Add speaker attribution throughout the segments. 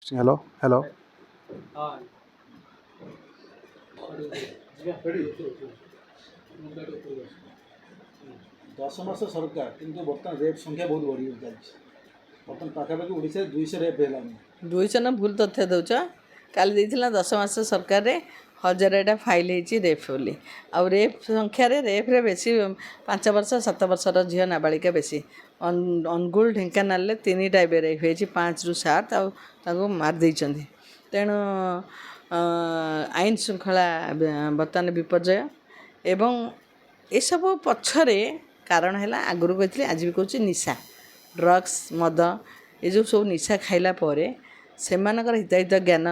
Speaker 1: Hello hello.
Speaker 2: दस मास सरकार किंतु बर्तमान रेप संख्या बहुत बढ़ी चलती बर्तमान पाखापाखि ओडिशा 200 रेप है।
Speaker 3: 200 न भूल तथ्य दौच काली देइथिला 10 मास सरकार रे 1000टा फाइल होती रेप बोली आउ रेप संख्यार रेप्रे बेसी 5 वर्ष 7 वर्षर झील नाबालिका बेसी अनुगुल ढेंकानाल 3टा ए रेप हो 5 ରୁ 7 आउ मारदे तेणु आईन श्रृंखला बर्तमान विपर्यय एवं ये सब पछरे कारण है आगुरी कही आज भी कहूँ निशा ड्रग्स मद ये जो सब निशा खाइला परे सेमानकर हिताहित ज्ञान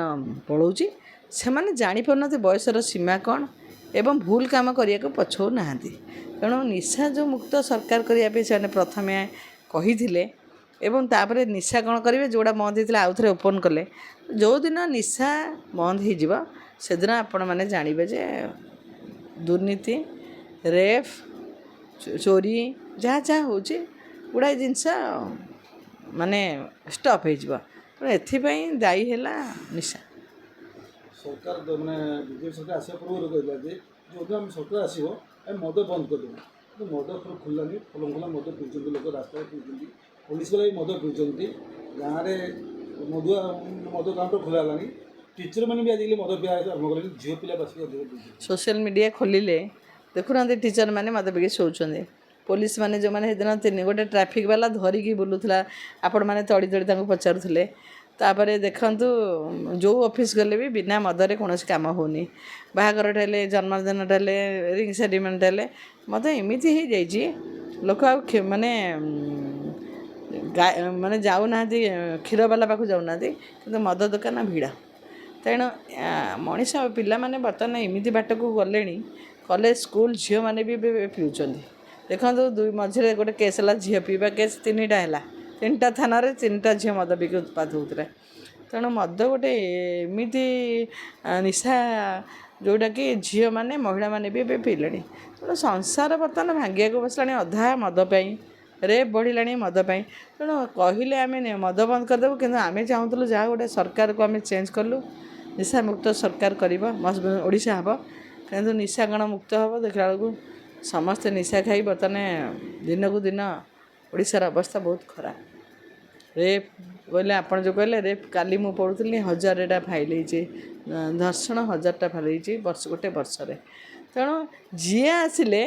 Speaker 3: पलाऊँगी से जापना बयसर सीमा कौन एवं भूल काम करने को पछौ ना तेणु निशा जो मुक्त सरकार करने से प्रथम कही एवं तापर निशा कौन करेंगे जोड़ा बंद होता आउ थे ओपन कले जो दिन निशा बंद हो दिन आपण मैंने जानवे जे दुर्नीति रेप चोरी जहाँ जहाँ हो गुड़ाए जिनस माने स्टॉप हो एथिपाई दायी है निशा
Speaker 2: सरकार मैंने बीजेपी सरकार आसा पूर्व कहला जो आम सरकार आसो मद बंद करदेव मद खुलानी फलम खुला मद पीछे लोक रास्ता पीछे पुलिस वाला भी मद पीछे गाँव में मदुआ मद काउंटर खोला टीचर मैंने भी आजिकल मद पिया आरम्भ करें झील पिला बस
Speaker 3: सोशल मीडिया खोलिले देखुना टीचर मैंने मत बिके शोचते पुलिस मैंने जो मैंने दिन 3 गोटे ट्राफिक वाला धरिकी बुलूला आपण मैंने तड़ी तड़ी पचारूले तापर देखु जो ऑफिस गले भी बिना मदरे कौन काम होनी बाहागर टेले जन्मदिन टेले रिंग सेरिमनी टेले मत एमती हो जाइए लोक माने माने जाऊना क्षीर वाला पाक जाऊना कि मद दुकान भिड़ा तेणु मनीष पिला माने बर्तमान एमती बाट को गले कॉलेज स्कूल झील मैंने भी पीऊँ देखो मझे गोटे केस है झील पीवा केस 3टा है 3टा थाना 3टा झील मद बिक उत्पाद होते तेणु मद गोटे एमती निशा जोटा कि झील मैंने महिला मैंने भी पीले तेणु संसार बर्तमान भांगिया को बसला अधा मदपाई रेप बढ़ला मदप तेणु कहले आम मद बंद करदेबू कि आम चाहूँ जहाँ गोटे सरकार को आम चेंज कलु निशा मुक्त सरकार ओडिशा हम किंतु निशा कण मुक्त हम देखला बेलू समस्ते निशा खाई बर्तमान दिन को दिन ओडिशार अवस्था बहुत खराब रेप कहले आपड़ जो कहले रेप काली मु पढ़ुली 1000टा फाइल होती धर्षण 1000टा फाइल होती वर्ष गोटे वर्ष तेणु जी आसिले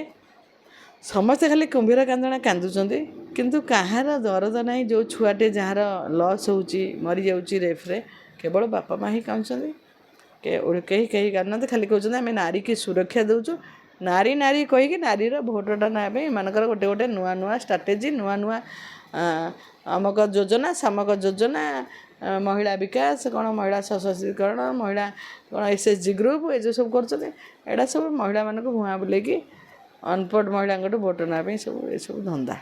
Speaker 3: समस्ते खाली कुंभीर कांदना कांदुंट किंतु कहार दरद ना जो छुआटे जार लॉस हो मरी जाऊँगी रेफ्रे केवल बापा माँ ही कांदुंट कहीं कहीं कांदना खाली कहते आम नारी की सुरक्षा देचु नारी नारी कहीकि नारीर भोटटा ना एमकर गोटे गोटे नुआ नुआ स्ट्राटेजी नुआ नुआ अमक योजना सामक योजना महिला विकास कौन महिला सशक्तिकरण महिला कौन SHG ग्रुप ये जो सब कर सब महिला मानक भुआ बुले अनपढ़ महिला भोट ना सब ये सब धंदा।